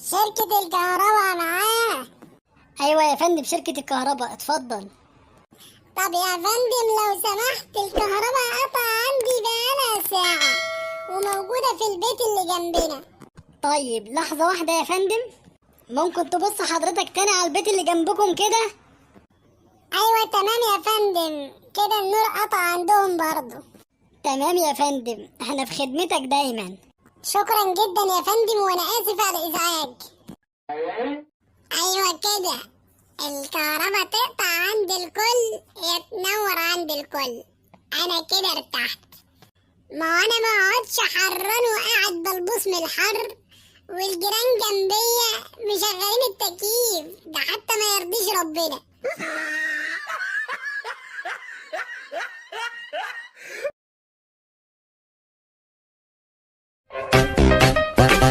شركة الكهرباء معاه. ايوه يا فندم، شركة الكهرباء، اتفضل. طب يا فندم لو سمحت، الكهرباء قطع عندي بقالها ساعة وموجودة في البيت اللي جنبنا. طيب لحظة واحدة يا فندم، ممكن تبص حضرتك تاني على البيت اللي جنبكم كده؟ ايوه تمام يا فندم، كده النور قطع عندهم برضو. تمام يا فندم، احنا في خدمتك دايما. شكرا جدا يا فندم، وانا اسف على الازعاج. ايوه كده، الكهرباء تقطع عند الكل يا تنور عند الكل. انا كده ارتحت. ما انا ما اقعدش حران وقاعد بلبس من الحر، والجيران جنبية مشغلين التكييف ده حتى ما يرضيش ربنا.